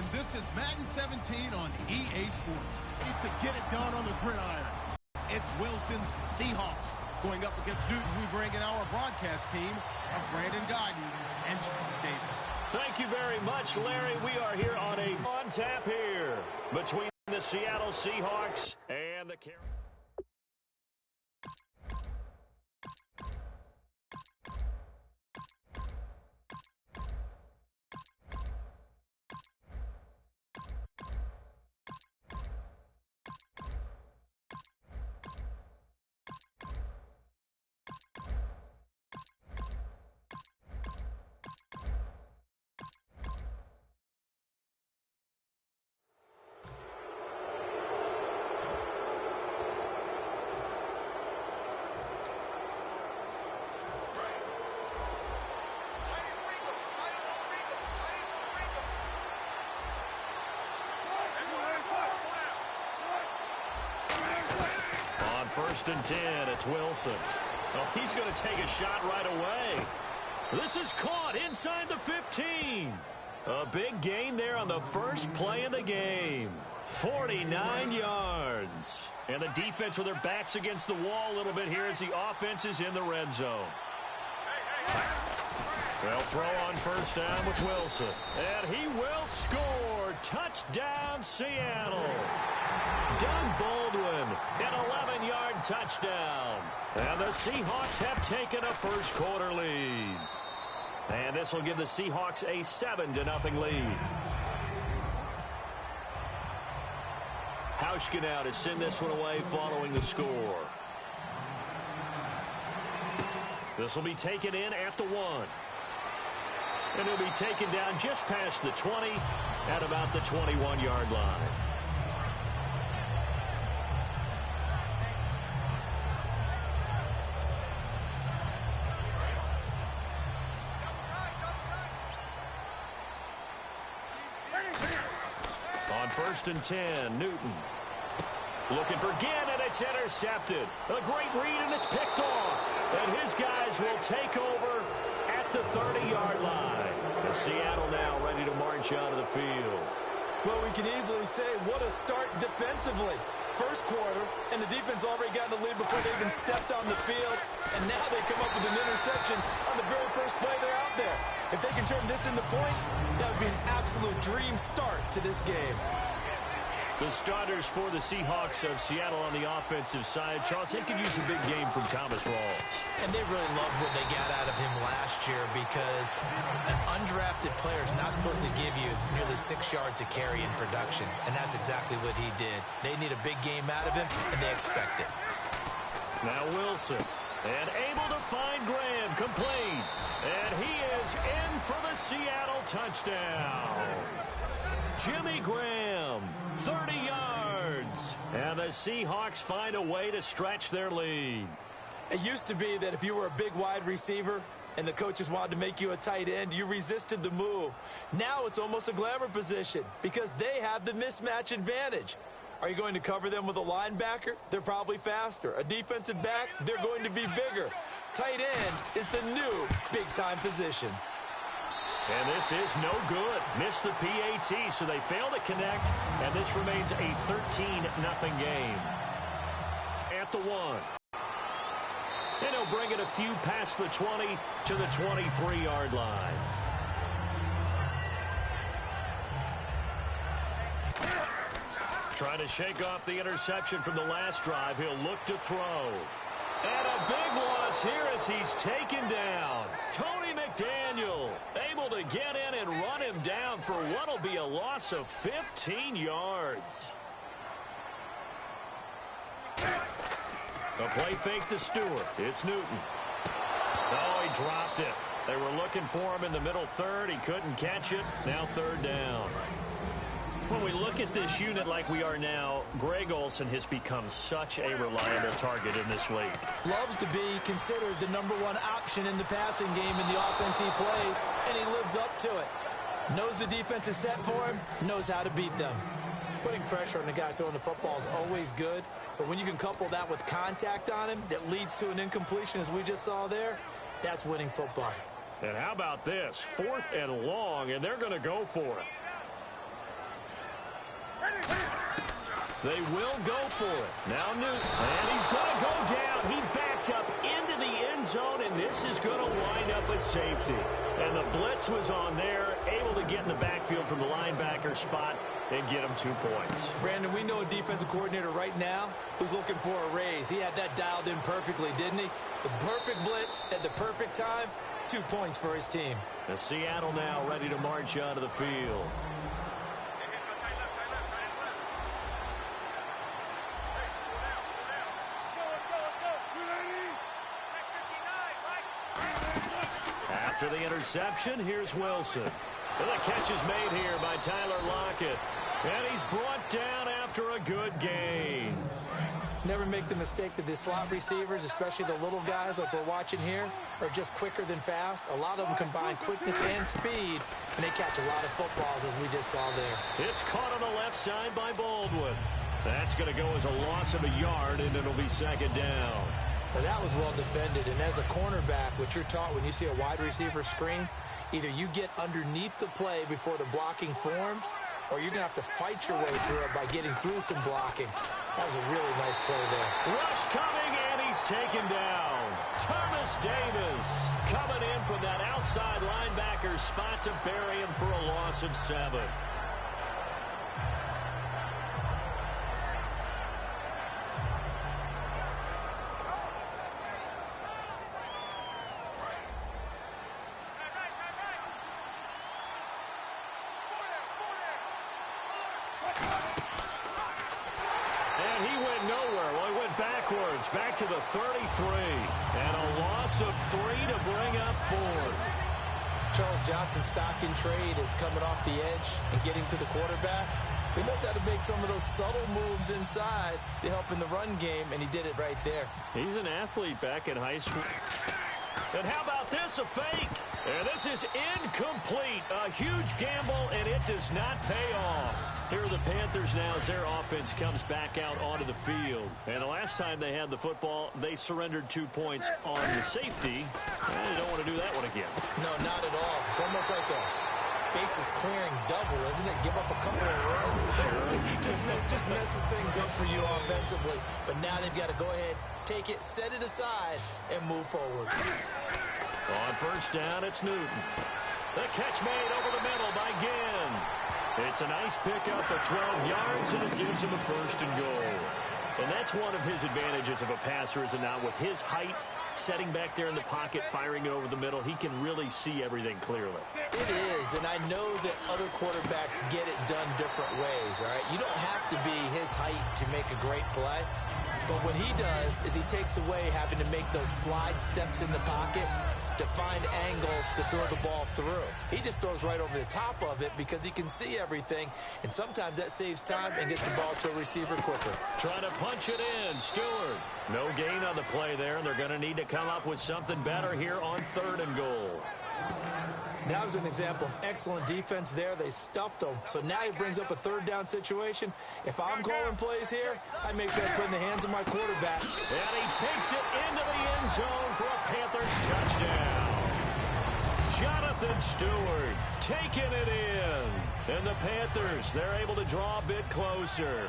And this is Madden 17 on EA Sports. Need to get it done on the gridiron. It's Wilson's Seahawks going up against dudes we bring in our broadcast team of Brandon Guyton and James Davis. Thank you very much, Larry. We are here on a on tap here between the Seattle Seahawks and the Carolina. First and 10, it's Wilson. Oh, he's going to take a shot right away. This is caught inside the 15. A big gain there on the first play of the game. 49 yards. And the defense with their backs against the wall a little bit here as the offense is in the red zone. They'll throw on first down with Wilson. And he will score. Touchdown, Seattle. Doug Baldwin, an 11-yard touchdown. And the Seahawks have taken a first quarter lead. And this will give the Seahawks a 7-0 lead. Hauschka now to send this one away following the score. This will be taken in at the 1. And it'll be taken down just past the 20 at about the 21-yard line. On first and 10, Newton. Looking for Ginn, and it's intercepted. A great read, and it's picked off. And his guys will take over at the 30-yard line. And Seattle now ready to march out of the field. Well, we can easily say what a start defensively. First quarter, and the defense already got in the lead before they even stepped on the field. And now they come up with an interception on the very first play they're out there. If they can turn this into points, that would be an absolute dream start to this game. The starters for the Seahawks of Seattle on the offensive side, Charles, they could use a big game from Thomas Rawls. And they really loved what they got out of him last year because an undrafted player is not supposed to give you nearly 6 yards of carry in production, and that's exactly what he did. They need a big game out of him, and they expect it. Now Wilson, and able to find Graham, complete. And he is in for the Seattle touchdown. Jimmy Graham, 30 yards. And the Seahawks find a way to stretch their lead. It used to be that if you were a big wide receiver and the coaches wanted to make you a tight end, you resisted the move. Now it's almost a glamour position because they have the mismatch advantage. Are you going to cover them with a linebacker? They're probably faster. A defensive back? They're going to be bigger. Tight end is the new big-time position. And this is no good. Missed the PAT, so they fail to connect, and this remains a 13-0 game. At the 1. And he'll bring it a few past the 20 to the 23-yard line. Trying to shake off the interception from the last drive. He'll look to throw. And a big loss here as he's taken down. Tony McDaniel able to get in and run him down for what will be a loss of 15 yards. The play fake to Stewart. It's Newton. Oh, he dropped it. They were looking for him in the middle third. He couldn't catch it. Now third down. When we look at this unit like we are now, Greg Olsen has become such a reliable target in this league. Loves to be considered the #1 option in the passing game in the offense he plays, and he lives up to it. Knows the defense is set for him, knows how to beat them. Putting pressure on the guy throwing the football is always good, but when you can couple that with contact on him that leads to an incompletion, as we just saw there, that's winning football. And how about this? 4th and long, and they're going to go for it. They will go for it. Now Newton. And he's going to go down. He backed up into the end zone, and this is going to wind up a safety. And the blitz was on there, able to get in the backfield from the linebacker spot and get him 2 points. Brandon, we know a defensive coordinator right now who's looking for a raise. He had that dialed in perfectly, didn't he? The perfect blitz at the perfect time, 2 points for his team. The Seattle now ready to march onto the field. After the interception, here's Wilson. And the catch is made here by Tyler Lockett. And he's brought down after a good gain. Never make the mistake that the slot receivers, especially the little guys like we're watching here, are just quicker than fast. A lot of them combine quickness and speed, and they catch a lot of footballs, as we just saw there. It's caught on the left side by Baldwin. That's going to go as a loss of a yard, and it'll be second down. Now, that was well defended, and as a cornerback, what you're taught when you see a wide receiver screen, either you get underneath the play before the blocking forms, or you're going to have to fight your way through it by getting through some blocking. That was a really nice play there. Rush coming, and he's taken down. Thomas Davis coming in from that outside linebacker spot to bury him for a loss of 7. Back to the 33, and a loss of 3 to bring up 4. Charles Johnson's stock in trade is coming off the edge and getting to the quarterback. He knows how to make some of those subtle moves inside to help in the run game, and he did it right there. He's an athlete back in high school. And how about this, a fake? And this is incomplete. A huge gamble, and it does not pay off. Here are the Panthers now as their offense comes back out onto the field. And the last time they had the football, they surrendered 2 points on the safety. And they don't want to do that one again. No, not at all. It's almost like a bases clearing double, isn't it? Give up a couple of runs. Sure. just messes things up for you offensively. But now they've got to go ahead, take it, set it aside, and move forward. On first down, it's Newton. The catch made over the middle by Ginn. It's a nice pickup of 12 yards, and it gives him a 1st and goal. And that's one of his advantages of a passer, is it not? With his height, setting back there in the pocket, firing it over the middle, he can really see everything clearly. It is, and I know that other quarterbacks get it done different ways, all right? You don't have to be his height to make a great play. But what he does is he takes away having to make those slide steps in the pocket to find angles to throw the ball through. He just throws right over the top of it because he can see everything, and sometimes that saves time and gets the ball to a receiver quicker. Trying to punch it in, Stewart. No gain on the play there, and they're going to need to come up with something better here on 3rd and goal. That was an example of excellent defense there. They stuffed him. So now he brings up a 3rd down situation. If I'm calling plays here, I make sure I put in the hands of my quarterback. And he takes it into the end zone for a Panthers touchdown. Jonathan Stewart taking it in. And the Panthers, they're able to draw a bit closer.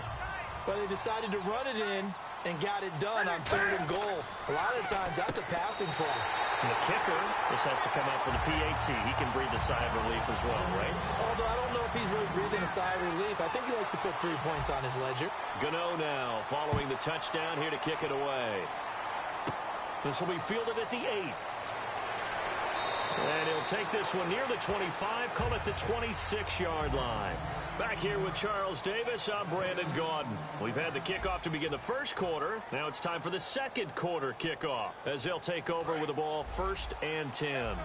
But they decided to run it in and got it done on 3rd and goal. A lot of times, that's a passing play. And the kicker, this has to come out for the PAT. He can breathe a sigh of relief as well, right? Although I don't know if he's really breathing a sigh of relief. I think he likes to put 3 points on his ledger. Gano now following the touchdown here to kick it away. This will be fielded at the 8. And he'll take this one near the 25, call it the 26-yard line. Back here with Charles Davis, I'm Brandon Gaudin. We've had the kickoff to begin the first quarter. Now it's time for the second quarter kickoff as they'll take over with the ball 1st and 10.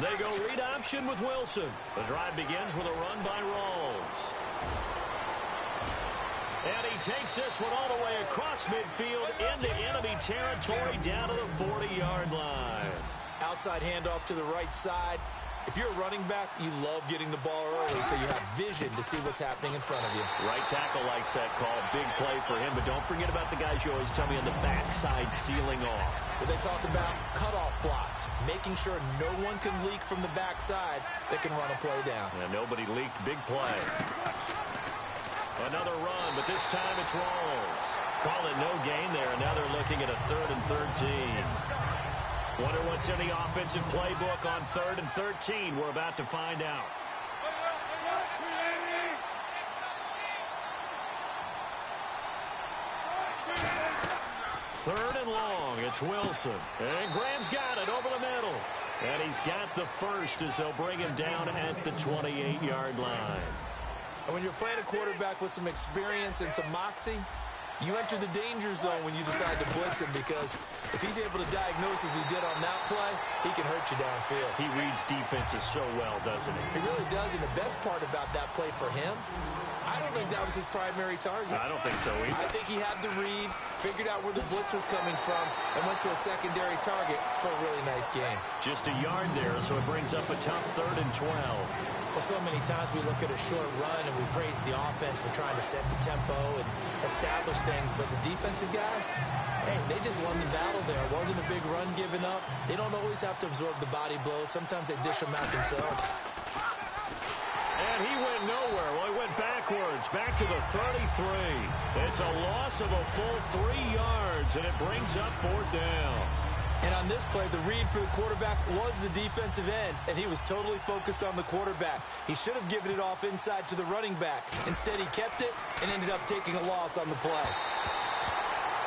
They go read option with Wilson. The drive begins with a run by Rawls. And he takes this one all the way across midfield into enemy territory down to the 40-yard line. Outside handoff to the right side. If you're a running back, you love getting the ball early so you have vision to see what's happening in front of you. Right tackle likes that call. Big play for him, but don't forget about the guys you always tell me on the backside sealing off. Well, they talk about cutoff blocks, making sure no one can leak from the backside that can run a play down. And nobody leaked. Big play. Another run, but this time it's Rawls. Call it no gain there, and now they're looking at a 3rd and 13. Wonder what's in the offensive playbook on 3rd and 13. We're about to find out. Third and long. It's Wilson. And Graham's got it over the middle. And he's got the first as they'll bring him down at the 28-yard line. And when you're playing a quarterback with some experience and some moxie, you enter the danger zone when you decide to blitz him, because if he's able to diagnose as he did on that play, he can hurt you downfield. He reads defenses so well, doesn't he? He really does, and the best part about that play for him, I don't think that was his primary target. I don't think so either. I think he had the read, figured out where the blitz was coming from, and went to a secondary target for a really nice game. Just a yard there, so it brings up a tough 3rd and 12. Well, so many times we look at a short run and we praise the offense for trying to set the tempo and establish things, but the defensive guys, hey, they just won the battle there. It wasn't a big run given up. They don't always have to absorb the body blows. Sometimes they dish them out themselves. And he went nowhere. Well, he went backwards, back to the 33. It's a loss of a full 3 yards, and it brings up 4th down. And on this play, the read for the quarterback was the defensive end, and he was totally focused on the quarterback. He should have given it off inside to the running back. Instead, he kept it and ended up taking a loss on the play.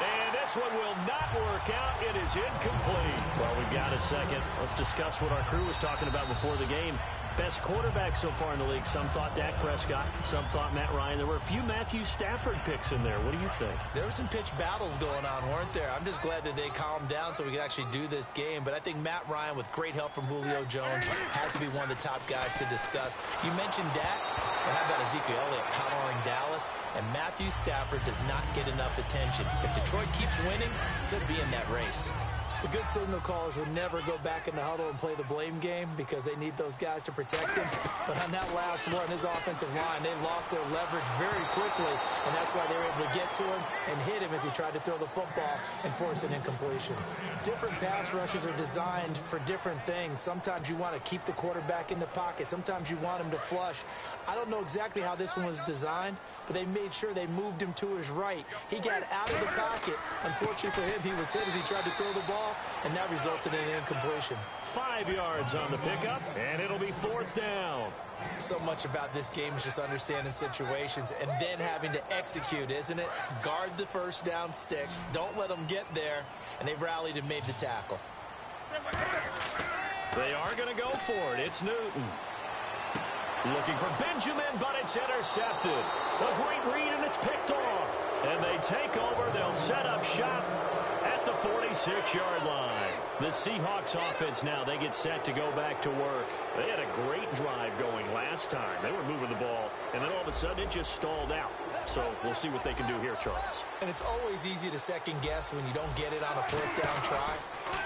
And this one will not work out. It is incomplete. Well, we've got a second. Let's discuss what our crew was talking about before the game. Best quarterback so far in the league. Some thought Dak Prescott. Some thought Matt Ryan. There were a few Matthew Stafford picks in there. What do you think? There were some pitch battles going on, weren't there? I'm just glad that they calmed down so we could actually do this game. But I think Matt Ryan, with great help from Julio Jones, has to be one of the top guys to discuss. You mentioned Dak. Well, how about Ezekiel Elliott powering Dallas? And Matthew Stafford does not get enough attention. If Detroit keeps winning, he'll be in that race. The good signal callers will never go back in the huddle and play the blame game because they need those guys to protect him. But on that last one, his offensive line, they lost their leverage very quickly, and that's why they were able to get to him and hit him as he tried to throw the football and force an incompletion. Different pass rushes are designed for different things. Sometimes you want to keep the quarterback in the pocket. Sometimes you want him to flush. I don't know exactly how this one was designed, but they made sure they moved him to his right. He got out of the pocket. Unfortunately for him, he was hit as he tried to throw the ball, and that resulted in an incompletion. 5 yards on the pickup, and it'll be 4th down. So much about this game is just understanding situations and then having to execute, isn't it? Guard the first down sticks. Don't let them get there, and they rallied and made the tackle. They are going to go for it. It's Newton. Looking for Benjamin, but it's intercepted. A great read, and it's picked off. And they take over. They'll set up shop at the 46-yard line. The Seahawks offense now, they get set to go back to work. They had a great drive going last time. They were moving the ball, and then all of a sudden it just stalled out. So we'll see what they can do here, Charles. And it's always easy to second guess when you don't get it on a 4th down try.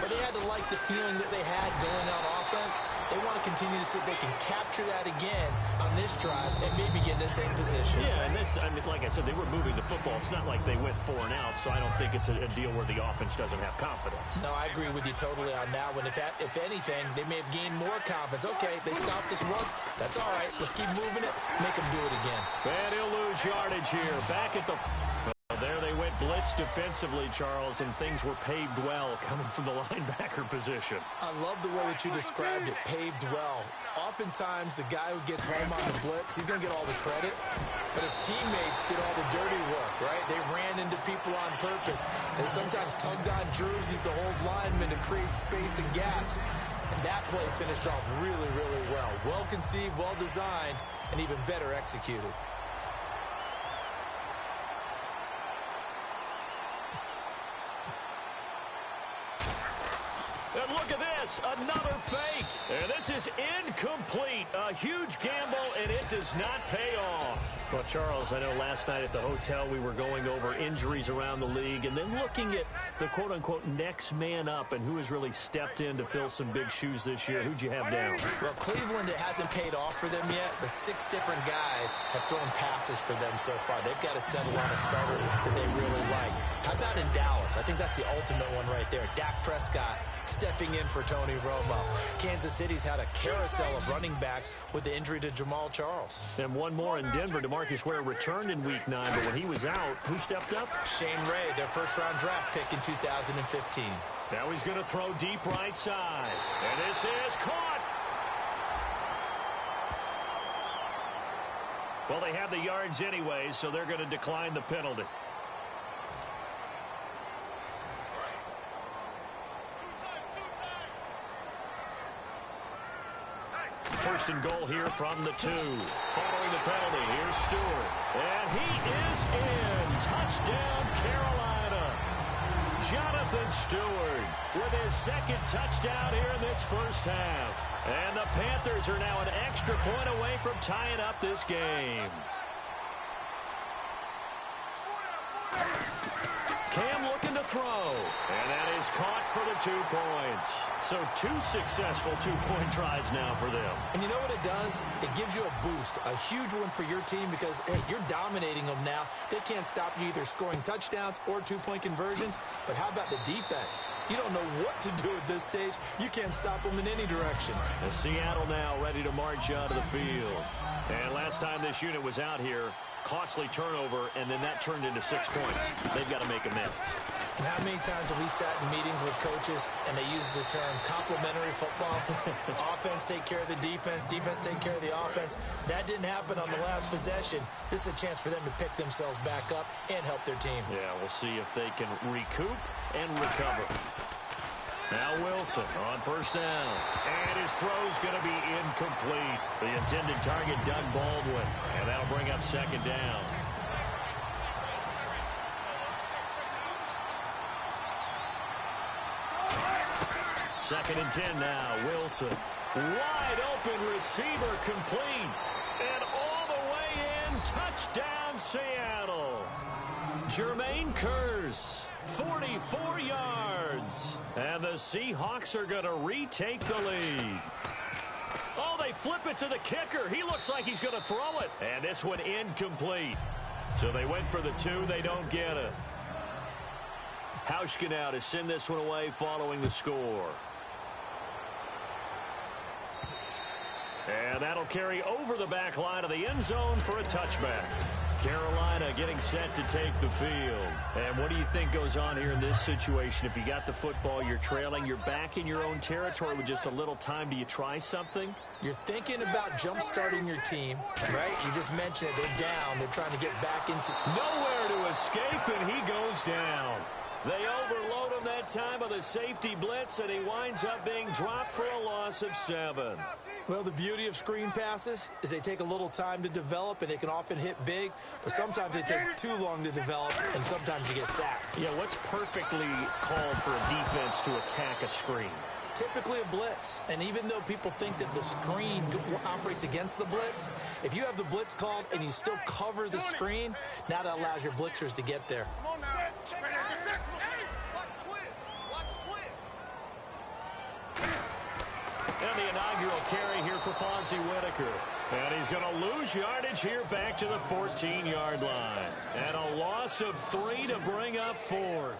But they had to like the feeling that they had going on offense. They want to continue to see if they can capture that again on this drive and maybe get in the same position. Yeah, and that's, I mean, like I said, they were moving the football. It's not like they went 4 and out, so I don't think it's a deal where the offense doesn't have confidence. No, I agree with you totally on that one. If anything, they may have gained more confidence. Okay, they stopped us once. That's all right. Let's keep moving it. Make them do it again. And he'll lose yardage here. Back at the... There they went blitz defensively, Charles, and things were paved well coming from the linebacker position. I love the way that you described it, paved well. Oftentimes, the guy who gets home on the blitz, he's going to get all the credit, but his teammates did all the dirty work, right? They ran into people on purpose. They sometimes tugged on jerseys to hold linemen to create space and gaps. And that play finished off really, really well. Well conceived, well designed, and even better executed. And look at this, another fake. And this is incomplete. A huge gamble, and it does not pay off. Well, Charles, I know last night at the hotel we were going over injuries around the league and then looking at the quote-unquote next man up and who has really stepped in to fill some big shoes this year. Who'd you have down? Well, Cleveland, it hasn't paid off for them yet, but 6 different guys have thrown passes for them so far. They've got to settle on a starter that they really like. How about in Dallas? I think that's the ultimate one right there. Dak Prescott stepping in for Tony Romo. Kansas City's had a carousel of running backs with the injury to Jamal Charles. And one more in Denver. DeMarcus Ware returned in Week 9, but when he was out, who stepped up? Shane Ray, their first-round draft pick in 2015. Now he's going to throw deep right side. And this is caught. Well, they have the yards anyway, so they're going to decline the penalty. First and goal here from the 2. Following the penalty, here's Stewart. And he is in. Touchdown, Carolina. Jonathan Stewart with his second touchdown here in this first half. And the Panthers are now an extra point away from tying up this game. Cam looking to throw. And that is caught for the 2 points. So 2 successful 2-point tries now for them. And you know what it does? It gives you a boost, a huge one for your team because, hey, you're dominating them now. They can't stop you either scoring touchdowns or 2-point conversions. But how about the defense? You don't know what to do at this stage. You can't stop them in any direction. And Seattle now ready to march out of the field. And last time this unit was out here, costly turnover, and then that turned into 6 points. They've got to make amends. And how many times have we sat in meetings with coaches and they use the term complementary football? Offense take care of the defense, defense take care of the offense. That didn't happen on the last possession. This is a chance for them to pick themselves back up and help their team. Yeah, we'll see if they can recoup and recover. Now Wilson on first down. And his throw's going to be incomplete. The intended target, Doug Baldwin. And that'll bring up second down. Second and 10 now. Wilson. Wide open receiver complete. And all the way in. Touchdown Seattle. Jermaine Kearse. 44 yards. And the Seahawks are going to retake the lead. Oh, they flip it to the kicker. He looks like he's going to throw it. And this one incomplete. So they went for the 2. They don't get it. Hauschka now to send this one away following the score. And that'll carry over the back line of the end zone for a touchback. Carolina getting set to take the field. And what do you think goes on here in this situation? If you got the football, you're trailing, you're back in your own territory with just a little time. Do you try something? You're thinking about jump-starting your team, right? You just mentioned it. They're down. They're trying to get back into... Nowhere to escape, and he goes down. They overload him that time with a safety blitz, and he winds up being dropped for a loss of 7. Well, the beauty of screen passes is they take a little time to develop, and they can often hit big, but sometimes they take too long to develop, and sometimes you get sacked. Yeah, what's perfectly called for a defense to attack a screen? Typically a blitz, and even though people think that the screen operates against the blitz, if you have the blitz called and you still cover the screen, now that allows your blitzers to get there. And the inaugural carry here for Fonzie Whitaker. And he's going to lose yardage here back to the 14-yard line. And a loss of 3 to bring up 4th.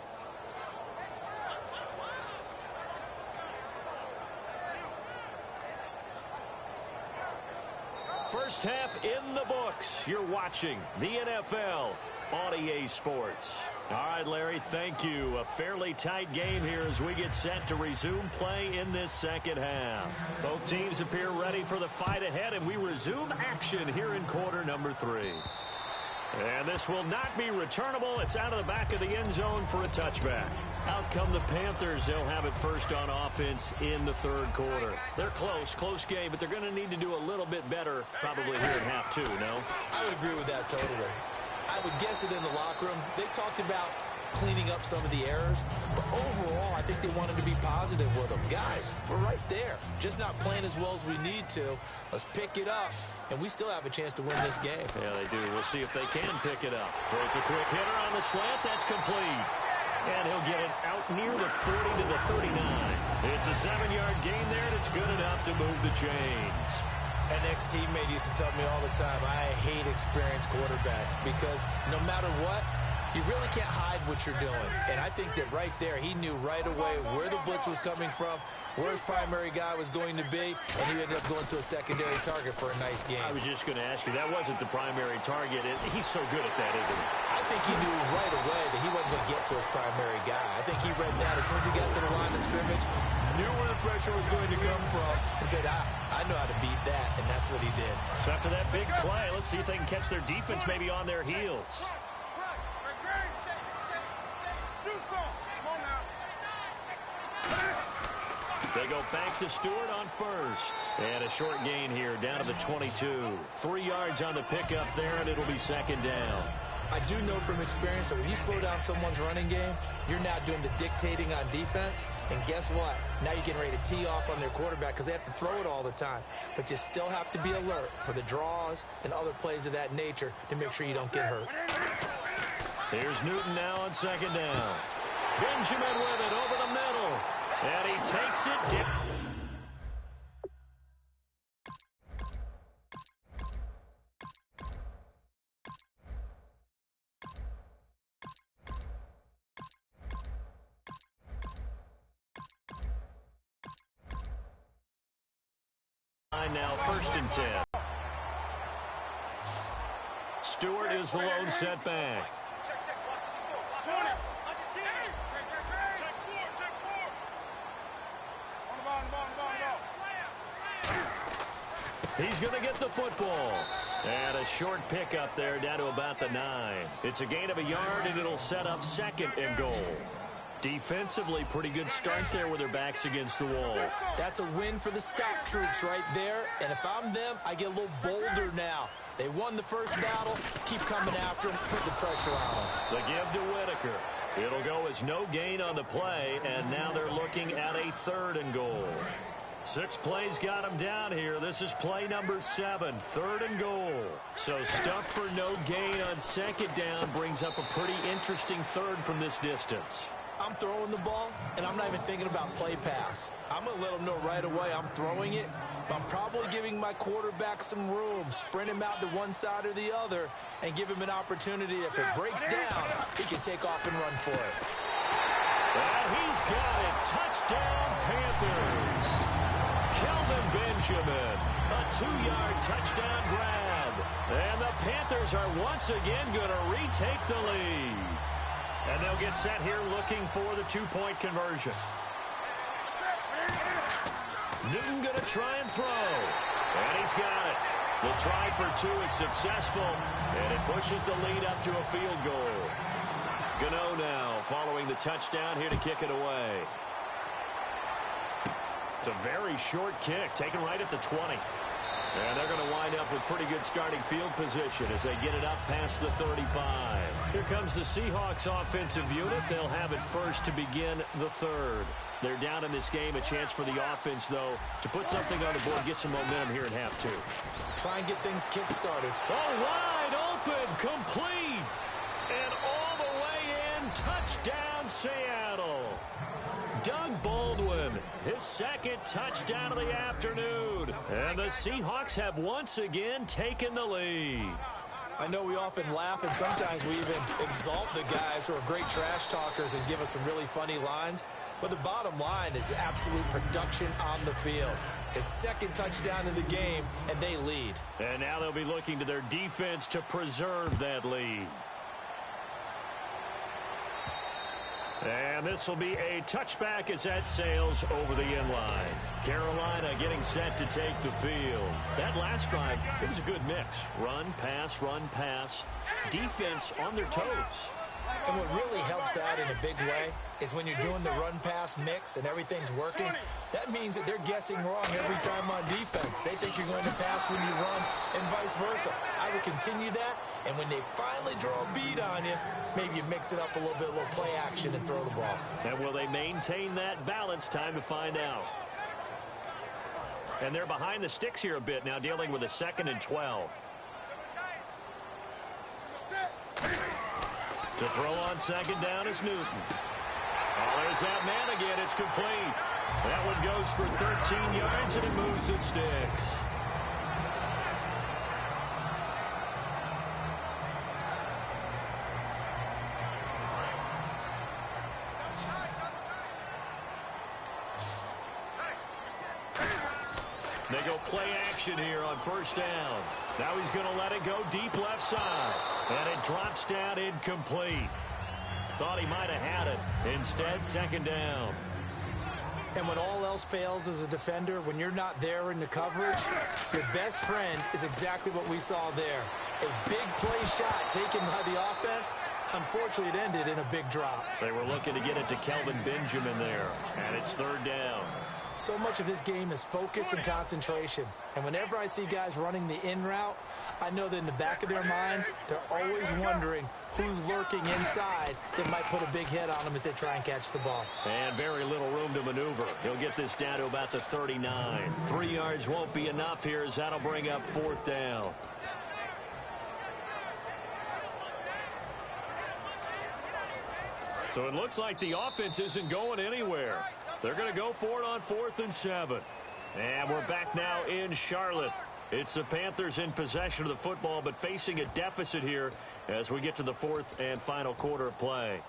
First half in the books. You're watching the NFL on EA Sports. All right, Larry, thank you. A fairly tight game here as we get set to resume play in this second half. Both teams appear ready for the fight ahead, and we resume action here in quarter number 3. And this will not be returnable. It's out of the back of the end zone for a touchback. Out come the Panthers. They'll have it first on offense in the third quarter. They're close game, but they're going to need to do a little bit better probably here in half 2, no? I would agree with that totally. I would guess it in the locker room. They talked about cleaning up some of the errors. But overall, I think they wanted to be positive with them. Guys, we're right there. Just not playing as well as we need to. Let's pick it up, and we still have a chance to win this game. Yeah, they do. We'll see if they can pick it up. Throws a quick hitter on the slant. That's complete. And he'll get it out near the 40 to the 39. It's a 7-yard gain there, and it's good enough to move the chains. An ex-teammate used to tell me all the time, I hate experienced quarterbacks because no matter what, you really can't hide what you're doing. And I think that right there, he knew right away where the blitz was coming from, where his primary guy was going to be, and he ended up going to a secondary target for a nice game. I was just going to ask you, that wasn't the primary target. He's so good at that, isn't he? I think he knew right away that he wasn't going to get to his primary guy. I think he read that as soon as he got to the line of scrimmage, knew where the pressure was going to come from, and said, I know how to beat that, and that's what he did. So after that big play, let's see if they can catch their defense maybe on their heels. They go back to Stewart on first. And a short gain here down to the 22. 3 yards on the pickup there, and it'll be second down. I do know from experience that when you slow down someone's running game, you're now doing the dictating on defense. And guess what? Now you're getting ready to tee off on their quarterback because they have to throw it all the time. But you still have to be alert for the draws and other plays of that nature to make sure you don't get hurt. Here's Newton now on second down. Benjamin with it over the middle. And he takes it. Now first and 10. Stewart is the lone setback. He's going to get the football. And a short pickup there down to about the 9. It's a gain of a yard, and it'll set up second and goal. Defensively, pretty good start there with their backs against the wall. That's a win for the stop troops right there. And if I'm them, I get a little bolder now. They won the first battle. Keep coming after them. Put the pressure on them. The give to Whitaker. It'll go as no gain on the play, and now they're looking at a third and goal. 6 plays got him down here. This is play number 7, third and goal. So stuff for no gain on second down brings up a pretty interesting third from this distance. I'm throwing the ball, and I'm not even thinking about play pass. I'm going to let them know right away I'm throwing it, but I'm probably giving my quarterback some room, sprint him out to one side or the other, and give him an opportunity. If it breaks down, he can take off and run for it. And he's got it. Touchdown, Panthers. Kelvin Benjamin, a 2-yard touchdown grab. And the Panthers are once again going to retake the lead. And they'll get set here looking for the 2-point conversion. Newton going to try and throw. And he's got it. The try for 2 is successful. And it pushes the lead up to a field goal. Gano now following the touchdown here to kick it away. It's a very short kick, taken right at the 20. And they're going to wind up with pretty good starting field position as they get it up past the 35. Here comes the Seahawks offensive unit. They'll have it first to begin the third. They're down in this game. A chance for the offense, though, to put something on the board, get some momentum here in half 2. Try and get things kick-started. Oh, wide open, complete. And all the way in, touchdown, Seattle. Doug Baldwin, his second touchdown of the afternoon. And the Seahawks have once again taken the lead. I know we often laugh, and sometimes we even exalt the guys who are great trash talkers and give us some really funny lines. But the bottom line is absolute production on the field. His second touchdown of the game, and they lead. And now they'll be looking to their defense to preserve that lead. And this will be a touchback as that sails over the inline. Carolina getting set to take the field. That last drive, it was a good mix. Run, pass, defense on their toes. And what really helps out in a big way is when you're doing the run-pass mix and everything's working, that means that they're guessing wrong every time on defense. They think you're going to pass when you run and vice versa. I would continue that, and when they finally draw a bead on you, maybe you mix it up a little bit, a little play action, and throw the ball. And will they maintain that balance? Time to find out. And they're behind the sticks here a bit now, dealing with a 2nd and 12. To throw on 2nd down is Newton. Oh, there's that man again. It's complete. That one goes for 13 yards, and it moves the sticks. They go play action here on 1st down. Now he's going to let it go deep left side. And it drops down incomplete. Thought he might have had it. Instead, 2nd down. And when all else fails as a defender, when you're not there in the coverage, your best friend is exactly what we saw there. A big play shot taken by the offense. Unfortunately, it ended in a big drop. They were looking to get it to Kelvin Benjamin there. And it's 3rd down. So much of this game is focus and concentration. And whenever I see guys running the in route, I know that in the back of their mind, they're always wondering who's lurking inside that might put a big hit on them as they try and catch the ball. And very little room to maneuver. He'll get this down to about the 39. 3 yards won't be enough here as that'll bring up 4th down. So it looks like the offense isn't going anywhere. They're going to go for it on 4th and 7. And we're back now in Charlotte. It's the Panthers in possession of the football, but facing a deficit here as we get to the 4th and final quarter of play.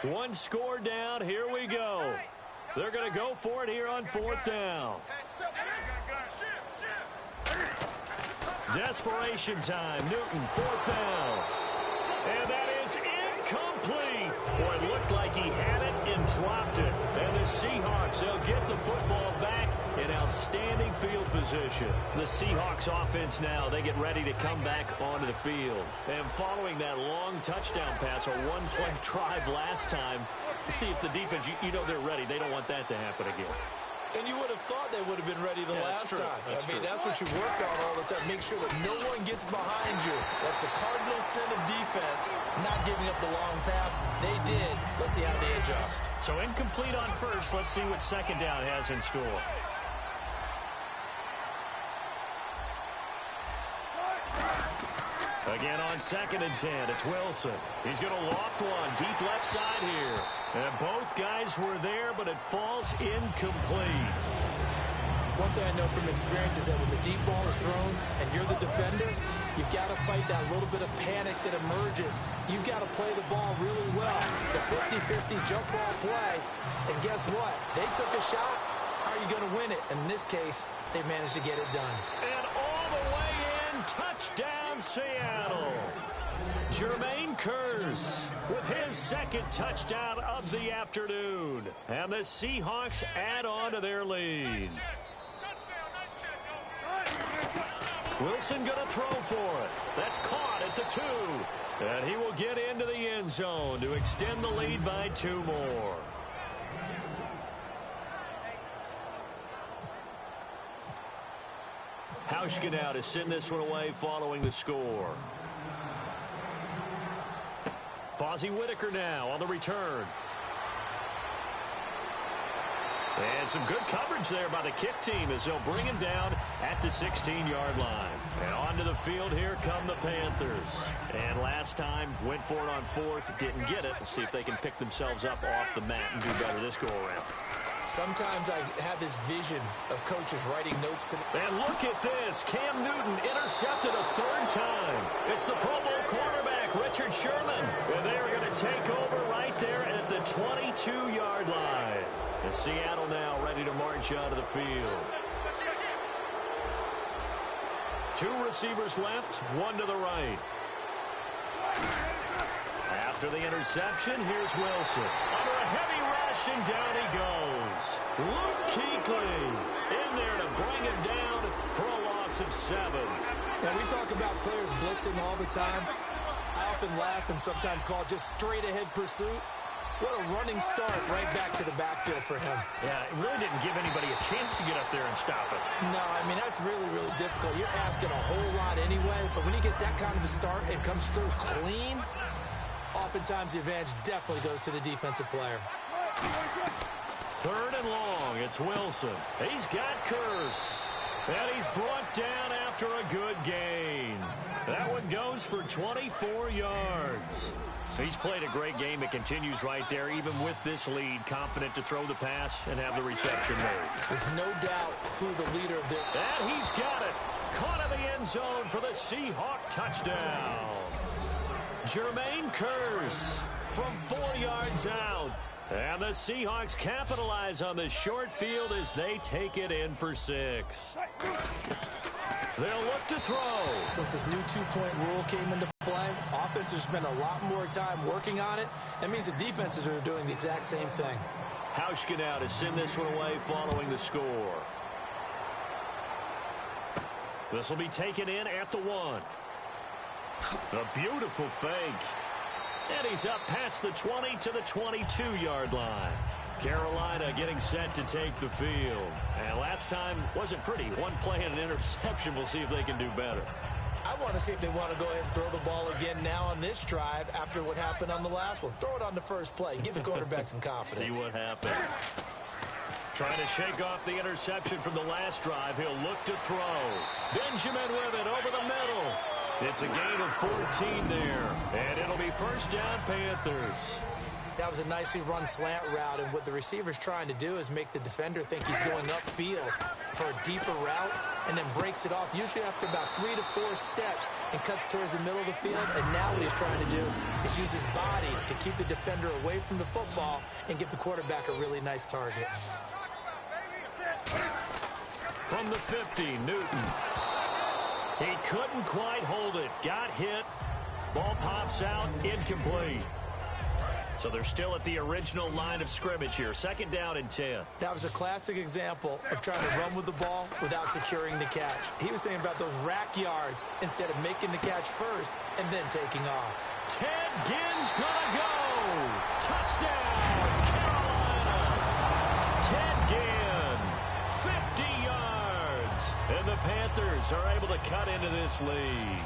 One score down. Here we go. They're going to go for it here on 4th down. Desperation time. Newton, 4th down. And that is incomplete. Boy, it looked like he had it and dropped it. And the Seahawks, they'll get the football back in outstanding field position. The Seahawks offense now, they get ready to come back onto the field. And following that long touchdown pass, a one-play drive last time, see if the defense, you know they're ready. They don't want that to happen again. And you would have thought they would have been ready the last time. That's what you work on all the time. Make sure that no one gets behind you. That's the cardinal sin of defense, not giving up the long pass. They did. Let's see how they adjust. So incomplete on 1st. Let's see what 2nd down has in store. Again on 2nd and 10, it's Wilson. He's going to loft one deep left side here. And both guys were there, but it falls incomplete. One thing I know from experience is that when the deep ball is thrown and you're the defender, you've got to fight that little bit of panic that emerges. You've got to play the ball really well. It's a 50-50 jump ball play. And guess what? They took a shot. How are you going to win it? And in this case, they managed to get it done. And all the way in, touchdown Seattle. Jermaine Kearse with his 2nd touchdown of the afternoon. And the Seahawks add on to their lead. Wilson going to throw for it. That's caught at the 2. And he will get into the end zone to extend the lead by 2 more. Hauschka now to send this one away following the score. Fozzie Whitaker now on the return. And some good coverage there by the kick team as they'll bring him down at the 16-yard line. And onto the field here come the Panthers. And last time went for it on 4th, didn't get it. Let's see if they can pick themselves up off the mat and do better this go-around. Sometimes I have this vision of coaches writing notes to them. And look at this. Cam Newton intercepted a 3rd time. It's the Pro Bowl quarterback, Richard Sherman. And they are going to take over right there at the 22-yard line. And Seattle now ready to march out of the field. 2 receivers left, 1 to the right. After the interception, here's Wilson. Under a heavy rush, and down he goes. Luke Kuechly in in there to bring him down for a loss of 7. Now, we talk about players blitzing all the time. I often laugh and sometimes call it just straight-ahead pursuit. What a running start right back to the backfield for him. Yeah, it really didn't give anybody a chance to get up there and stop it. No, I mean, that's really, really difficult. You're asking a whole lot anyway, but when he gets that kind of a start and comes through clean, oftentimes the advantage definitely goes to the defensive player. 3rd and long. It's Wilson. He's got Curse. And he's brought down after a good gain. That one goes for 24 yards. He's played a great game. It continues right there, even with this lead, confident to throw the pass and have the reception made. There's no doubt who the leader of this. And he's got it. Caught in the end zone for the Seahawk touchdown. Jermaine Curse from 4 yards out. And the Seahawks capitalize on the short field as they take it in for 6. They'll look to throw. Since this new two-point rule came into play, offenses spend a lot more time working on it. That means the defenses are doing the exact same thing. Hauschka now to send this one away following the score. This will be taken in at the 1. A beautiful fake. And he's up past the 20 to the 22-yard line. Carolina getting set to take the field. And last time wasn't pretty. One play and an interception. We'll see if they can do better. I want to see if they want to go ahead and throw the ball again now on this drive after what happened on the last one. Throw it on the first play. Give the quarterback some confidence. See what happens. Trying to shake off the interception from the last drive. He'll look to throw. Benjamin with it over the middle. It's a gain of 14 there. And it'll be first down, Panthers. That was a nicely run slant route, and what the receiver's trying to do is make the defender think he's going upfield for a deeper route and then breaks it off, usually after about 3 to 4 steps, and cuts towards the middle of the field. And now what he's trying to do is use his body to keep the defender away from the football and give the quarterback a really nice target. From the 50, Newton. He couldn't quite hold it. Got hit. Ball pops out. Incomplete. So they're still at the original line of scrimmage here. 2nd down and 10. That was a classic example of trying to run with the ball without securing the catch. He was thinking about those rack yards instead of making the catch first and then taking off. Ted Ginn's gonna go. Touchdown, Carolina. Ted Ginn, 50 yards. And the Panthers are able to cut into this lead.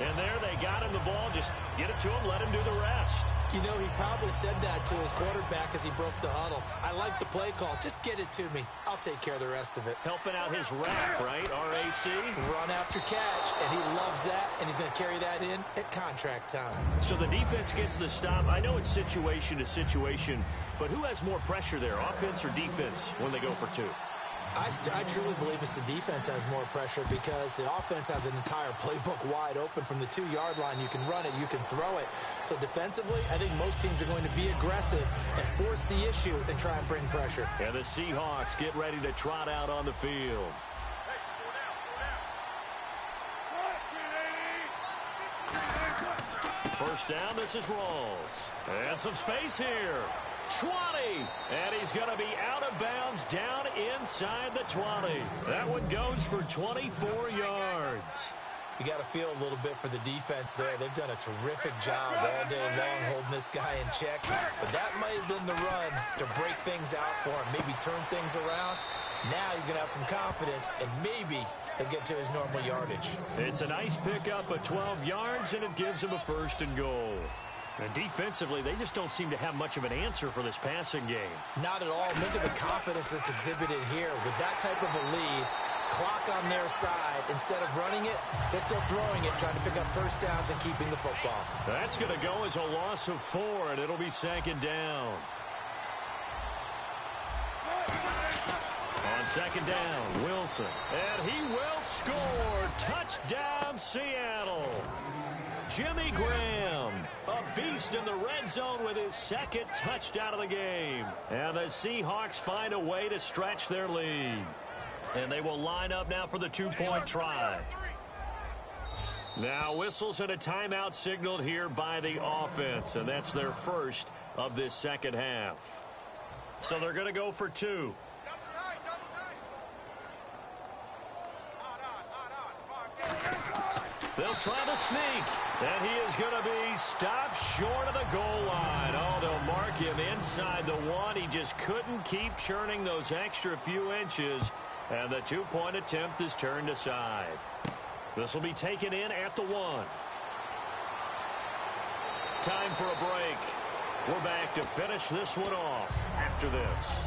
And there they got him the ball. Just get it to him, let him do the rest. You know, he probably said that to his quarterback as he broke the huddle. I like the play call. Just get it to me. I'll take care of the rest of it. Helping out his rack, right? RAC. Run after catch, and he loves that, and he's going to carry that in at contract time. So the defense gets the stop. I know it's situation to situation, but who has more pressure there, offense or defense, when they go for 2? I truly believe it's the defense has more pressure because the offense has an entire playbook wide open from the 2-yard line. You can run it, you can throw it. So defensively, I think most teams are going to be aggressive and force the issue and try and bring pressure. And the Seahawks get ready to trot out on the field. First down, this is Rawls. And some space here. 20, and he's going to be out of bounds down inside the 20. That one goes for 24 yards. You got to feel a little bit for the defense there. They've done a terrific job all day long holding this guy in check. But that might have been the run to break things out for him, maybe turn things around. Now he's going to have some confidence, and maybe he'll get to his normal yardage. It's a nice pickup of 12 yards, and it gives him a 1st and goal. And defensively, they just don't seem to have much of an answer for this passing game. Not at all. Look at the confidence that's exhibited here. With that type of a lead, clock on their side, instead of running it, they're still throwing it, trying to pick up first downs and keeping the football. That's going to go as a loss of 4, and it'll be 2nd down. On 2nd down, Wilson. And he will score. Touchdown, Seattle. Jimmy Graham, a beast in the red zone with his 2nd touchdown of the game. And the Seahawks find a way to stretch their lead. And they will line up now for the 2-point try. Now whistles and a timeout signaled here by the offense. And that's their first of this 2nd half. So they're going to go for 2. They'll try to sneak, and he is going to be stopped short of the goal line. Oh, they'll mark him inside the 1. He just couldn't keep churning those extra few inches, and the 2-point attempt is turned aside. This will be taken in at the 1. Time for a break. We're back to finish this one off after this.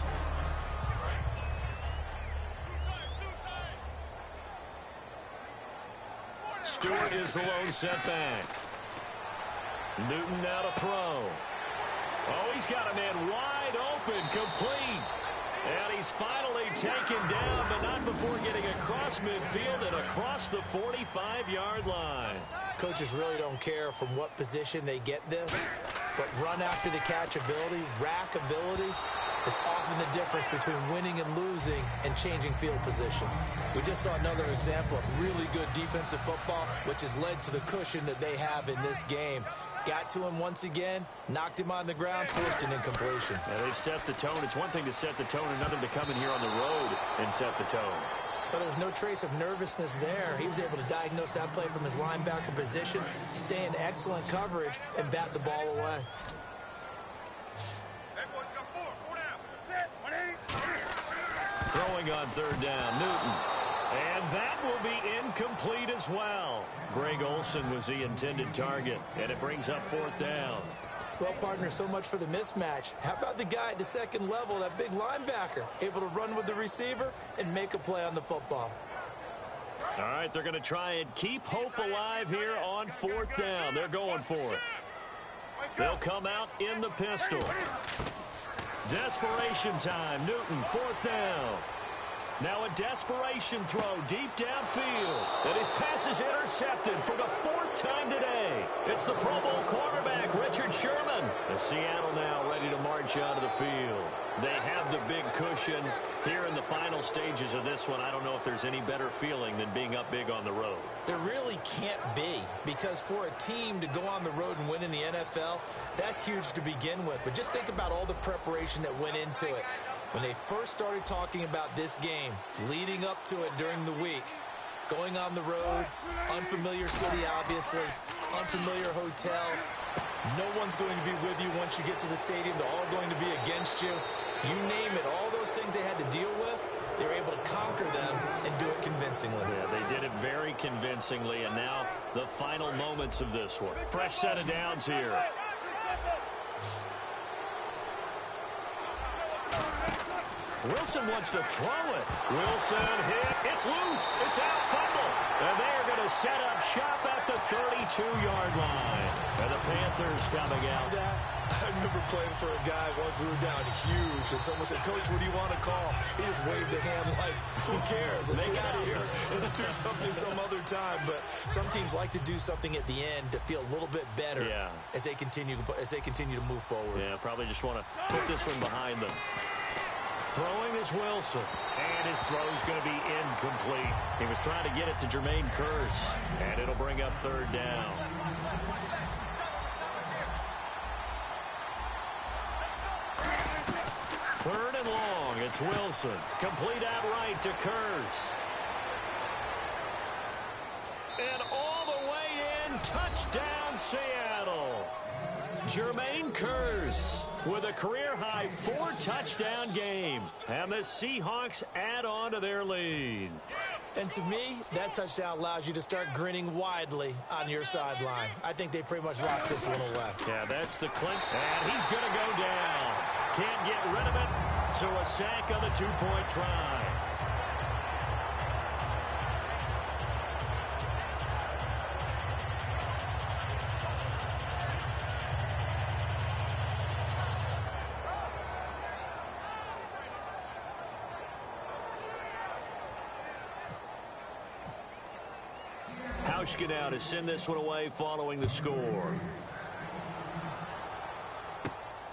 Stewart is the lone setback. Newton now to throw. Oh, he's got a man wide open, complete. And he's finally taken down, but not before getting across midfield and across the 45-yard line. Coaches really don't care from what position they get this, but run after the catch ability, rack ability, is often the difference between winning and losing and changing field position. We just saw another example of really good defensive football, which has led to the cushion that they have in this game. Got to him once again, knocked him on the ground, forced an incompletion. Yeah, they've set the tone. It's one thing to set the tone, another to come in here on the road and set the tone. But there was no trace of nervousness there. He was able to diagnose that play from his linebacker position, stay in excellent coverage, and bat the ball away. Throwing on 3rd down, Newton. And that will be incomplete as well. Greg Olsen was the intended target, and it brings up 4th down. Well, partner, so much for the mismatch. How about the guy at the second level, that big linebacker, able to run with the receiver and make a play on the football? All right, they're going to try and keep hope alive here on 4th down. They're going for it. They'll come out in the pistol. Desperation time. Newton, 4th down. Now a desperation throw deep downfield. And his pass is intercepted for the 4th time today. It's the Pro Bowl quarterback, Richard Sherman. And Seattle now ready to march out of the field. They have the big cushion here in the final stages of this one. I don't know if there's any better feeling than being up big on the road. There really can't be, because for a team to go on the road and win in the NFL, that's huge to begin with. But just think about all the preparation that went into it. When they first started talking about this game, leading up to it during the week, going on the road, unfamiliar city, obviously, unfamiliar hotel. No one's going to be with you once you get to the stadium. They're all going to be against you. You name it, all those things they had to deal with, they were able to conquer them and do it convincingly. Yeah, they did it very convincingly, and now the final moments of this one. Fresh set of downs here. Wilson wants to throw it. Wilson hit. It's loose. It's out, fumble. And they're going to set up shop at the 32-yard line. And the Panthers coming out. I remember playing for a guy once. We were down huge, and someone said, "Coach, what do you want to call?" He just waved a hand like, who cares? Let's get out of here and do something some other time. But some teams like to do something at the end to feel a little bit better as they continue to move forward. Yeah, probably just want to put this one behind them. Throwing is Wilson, and his throw is going to be incomplete. He was trying to get it to Jermaine Kearse, and it'll bring up 3rd down. Third and long, it's Wilson. Complete outright to Kearse. And all the way in, touchdown Seattle. Jermaine Kearse with a career-high 4-touchdown game. And the Seahawks add on to their lead. And to me, that touchdown allows you to start grinning widely on your sideline. I think they pretty much locked this one away. Yeah, that's the clink. And he's going to go down. Can't get rid of it. So a sack on the 2-point try. Hauschka to send this one away following the score.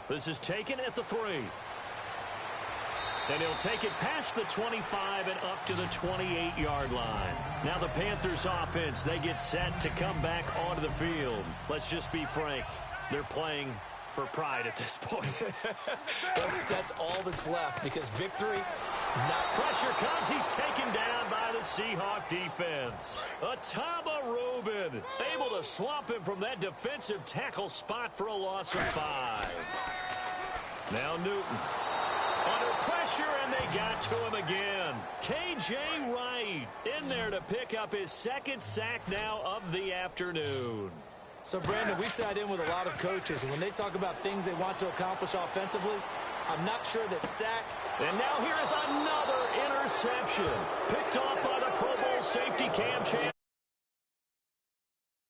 This is taken at the 3. And he'll take it past the 25 and up to the 28-yard line. Now the Panthers offense, they get set to come back onto the field. Let's just be frank. They're playing for pride at this point. That's all all that's left because victory, not. Pressure comes. He's taken down by the Seahawk defense. Ataba Rubin able to swamp him from that defensive tackle spot for a loss of 5. Now Newton. Under pressure, and they got to him again. K.J. Wright in there to pick up his second sack now of the afternoon. So, Brandon, we sat in with a lot of coaches, and when they talk about things they want to accomplish offensively, I'm not sure that sack. And now here is another interception. Picked off by the Pro Bowl safety Cam Chancellor.